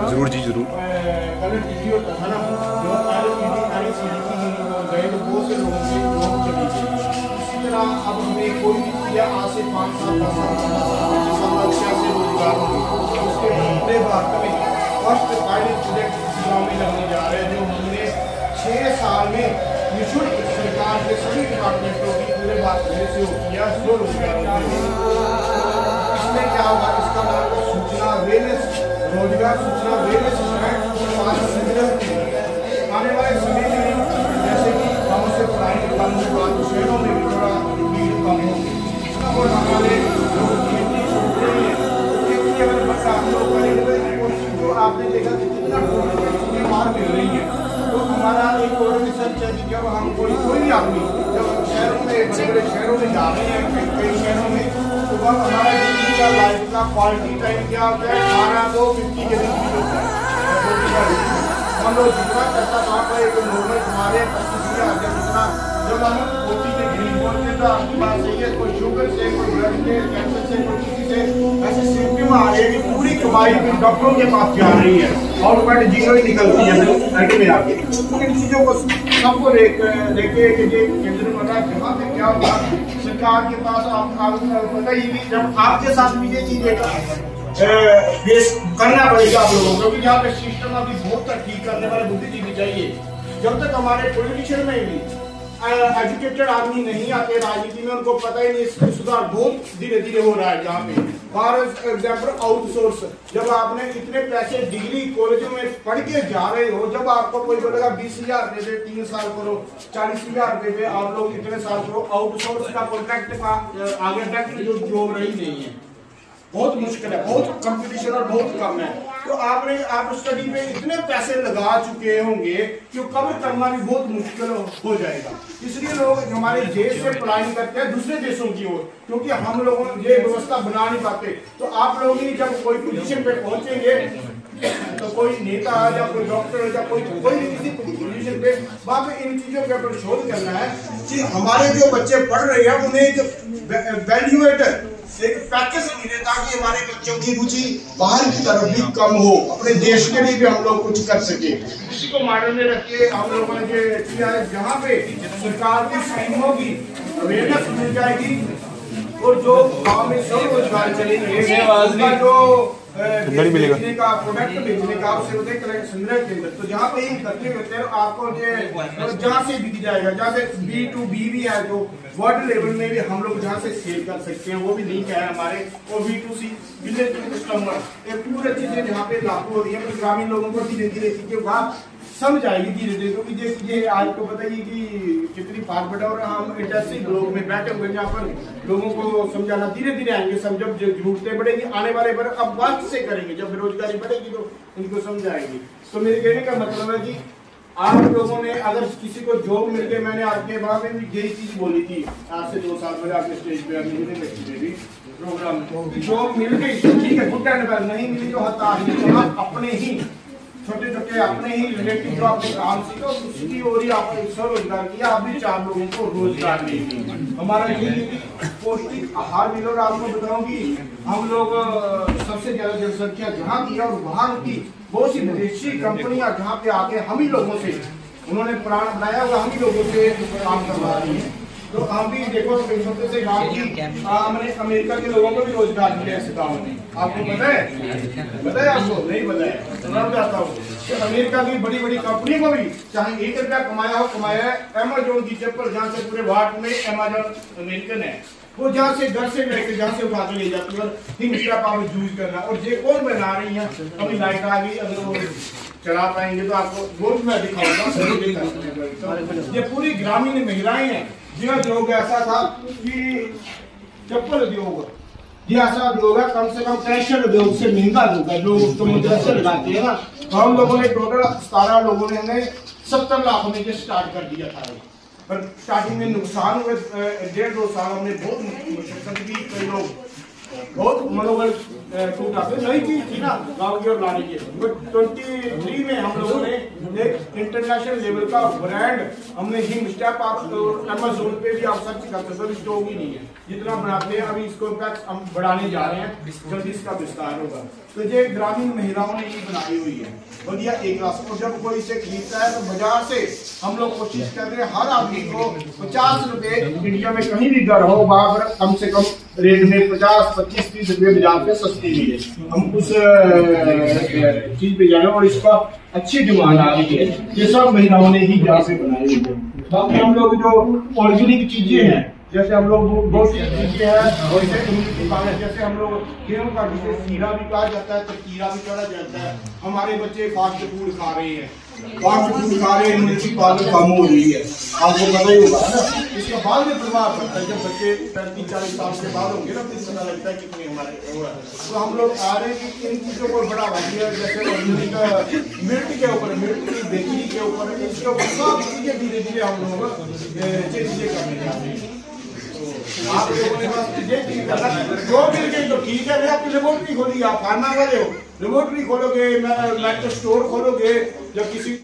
जरूर जी जरूर। Colour video था ना जो गए तो बहुत से लोगों से लोग चली गई। इसी तरह अब हमें कोई भी क्रिया आज से 5 साल 10 साल से रोजगार उसके पूरे भारत में फर्स्ट पायलट प्रोजेक्ट गाँव में लगने जा रहे हैं, जो हमने 6 साल में निःशुल्क सरकार के सभी डिपार्टमेंटों की पूरे भारत में से किया स्वरोजगार। इसमें क्या होगा, इसका नाम सूचना अवेयरनेस रोजगार सूचना अवेयरनेस आने वाले समय में जैसे कि गाँव से पढ़ाई कम होगा तो शहरों में भी थोड़ा भीड़ कम होगी और हमारे जो आपने देखा कि कितना मार मिल रही है। तो हमारा एक और रिसर्च है कि जब हम कोई भी आदमी जब शहरों में बड़े बड़े शहरों में जा रहे हैं कई शहरों में तो वह हमारा जिंदगी का लाइफ का क्वालिटी टाइम क्या होता है 18 से 50 के बीच होता है। हम लोग जितना पैसा वहाँ पर एक नॉर्मल हमारे 25,000 जितना जब हम 40 के ग्रीन बोर्ड में तो आपके पास सही है कोई शुगर से कोई ब्लड से कैंसर से कोई किसी से ऐसे सिम्टम आ रही है कि पूरी कमाई भी डॉक्टरों के पास जा रही है और पेट जीरो ही निकलती है में आके। इन चीज़ों को सबको देखे कि ये केंद्र बना जहाँ पे क्या होगा सरकार के पास आपको पता ही नहीं जब आपके साथ भी ये चीजें फेस करना पड़ेगा आप लोगों को, क्योंकि यहाँ पे सिस्टम अभी बहुत ठीक करने वाले बुद्धिजीवी चाहिए। जब तक हमारे पॉलिटिशियन में भी एजुकेटेड आदमी नहीं आते राजनीति में, उनको पता ही नहीं सुधार बहुत धीरे धीरे हो रहा है। यहाँ पे फॉर एग्जाम्पल आउटसोर्स, जब आपने इतने पैसे डिग्री कॉलेजों में पढ़ के जा रहे हो, जब आपको कोई बोलेगा 20,000 दे दे 3 साल करो 40,000 दे दे आप लोग इतने साल करो, आउटसोर्स का कॉन्ट्रैक्ट का आगे तक जो जॉब रही नहीं है, बहुत मुश्किल है, बहुत कंपटीशन और बहुत कम है। तो आप स्टडी में इतने पैसे लगा चुके होंगे कि कवर करना भी बहुत मुश्किल हो जाएगा। इसलिए लोग हमारे देश से पलायन करते हैं दूसरे देशों की ओर, क्योंकि हम लोगों ये व्यवस्था बना नहीं पाते। तो आप लोग ही जब कोई पोजीशन पे पहुंचेंगे तो कोई नेता या कोई डॉक्टर या कोई किसी पोजीशन पे वहां पे इन चीजों के ऊपर शोध करना है कि हमारे जो बच्चे पढ़ रहे हैं उन्हें एक वैल्यूएटेड एक पैकेज मिले ताकि हमारे बच्चों की रुचि बाहर की तरफ भी कम हो, अपने देश के लिए भी हम लोग कुछ कर सके। इसी को मॉडल में रख के हम लोगों ने ये किया है, जहाँ पे सरकार की स्कीमों की अवेयरनेस मिल जाएगी और जो गाँव में सब रोजगार चलेंगे जो बेचने का प्रोडक्ट बेचने का संग्रह केंद्र, तो जहाँ पे इकट्ठे होते हैं आपको जहाँ से बिक जाएगा, जहाँ से B2B भी है जो वर्ल्ड लेवल में भी हम लोग जहाँ से सेल कर सकते हैं, वो भी लिंक है हमारे, और B2C विलेज टू कस्टमर, ये पूरी चीजें जहाँ पे लागू हो रही है। ग्रामीण लोगों को धीरे धीरे चीजें बात समझ आएगी धीरे धीरे, क्योंकि ये आज को बताइए कि कितनी फॉरवर्ड और हम इंडस्ट्री लोग में बैठे हुए जहाँ पर लोगों को समझाना धीरे धीरे आएंगे, सब जब जरूरतें बढ़ेगी आने वाले पर अब बात से करेंगे, जब बेरोजगारी बढ़ेगी तो इनको समझाएंगे। तो मेरे कहने का मतलब है कि आप लोगों ने अगर किसी को जॉब मिल गई, मैंने आपके बारे में भी यही चीज बोली थी आज से 2 साल पहले आपके स्टेज पे भी प्रोग्राम, जॉब मिल गई ठीक है, गुड एंड वेल, नहीं मिली तो हताश नहीं, आप अपने ही छोटे छोटे अपने ही रिलेटिव जो आपने काम सीखा उसकी ओर ही आपने स्वरोजगार किया, आप भी 4 लोगों को रोजगार देंगे। हमारा यही पौष्टिक आहार मिलो, और आपको बताऊंगी हम लोग सबसे ज्यादा जनसंख्या जहाँ की है और वहाँ की बहुत सी विदेशी कंपनियां जहाँ पे आके हम ही लोगों से उन्होंने प्राण बनाया हुआ, हम ही लोगों से काम करवा रही है। तो हम भी देखो छोटे से गाँव की हमने अमेरिका के लोगों को भी रोजगार मिले इस गाँव में। आपको पता है आपको नहीं पता है तो मैं बताता हूँ कि अमेरिका की बड़ी बड़ी कंपनी को भी चाहे 1 रुपया कमाया है। अमेजोन की चप्पल जहाँ से पूरे वर्ल्ड में अमेजोन अमेरिकन है, वो जहाँ से घर से लेकर जहाँ से उठा के ले जाती है और हिंग पावर यूज करना। और ये कौन बना रही है, अभी लाइट आ गई, अगर वो चला पाएंगे तो आपको वो भी मैं दिखाऊंगा। ये पूरी ग्रामीण महिलाएं हैं। यह उद्योग ऐसा था कि चप्पल उद्योग ये ऐसा उद्योग है, कम से कम फैशन उद्योग से महंगा उद्योग है जो समुद्र से लगाते हैं ना। तो हम लोगों ने टोटल 17 लोगों ने हमने 70 लाख में ये स्टार्ट कर दिया था। पर स्टार्टिंग में नुकसान हुए, 1.5-2 साल हमने बहुत मशक्कत की। कई लोग बहुत मनोबल टूटा। नई चीज थी ना गाँव की ओर लाने की। 23 में हम लोगों ने एक इंटरनेशनल लेवल का ब्रांड हमने हिंग स्टेप आप अमेज़न पे भी आप सर्च कर सकते हो, स्टॉक ही नहीं है जितना बनाते हैं। अभी इसको हम बढ़ाने जा रहे हैं, जल्दी इसका विस्तार होगा। तो ये ग्रामीण महिलाओं ने ही बनाई हुई है बढ़िया एक क्लास। और जब कोई इसे खरीदता है तो बाजार से हम लोग कोशिश कर रहे हैं हर आदमी को 50 रुपए इंडिया में कहीं भी घर हो वहां पर कम से कम रेट में 50, 25, 30 रुपए बाजार पे सस्ती मिले। हम उस चीज पे जाए और इसका अच्छी डिमांड आ रही है। ये सब महिलाओं ने ही यहाँ से बनाई हुई है। बाकी हम लोग जो ऑर्गेनिक चीजें हैं, जैसे हम लोग बहुत सी चीजें हैं, जैसे हम लोग गेहूं का जिसे सीरा भी कहा जाता है, तरकीरा भी कहा जाता है। हमारे बच्चे फास्ट फूड खा रहे हैं, इम्यूनिटी पावर कम हो रही है, आपको पता ही होगा ना। इसका बाद में प्रभाव पड़ता है जब बच्चे 30-40 साल के बाद होंगे ना, फिर पता लगता है कितने हमारे हो रहा है। तो हम लोग आ रहे हैं कि इन चीजों को बढ़ावा दिया, जैसे मिर्च के ऊपर, मिर्च की बेकरी के ऊपर, इसके ऊपर सब चीजें धीरे धीरे हम लोग चीजें करने जा रहे हैं। आप लोगों ने बस ये चीज करना जो मिल गई तो ठीक है। आपकी लेबोरेटरी खोली, आप फार्मा वाले हो, लेबोरेटरी खोलोगे, मेडिकल स्टोर खोलोगे, जब किसी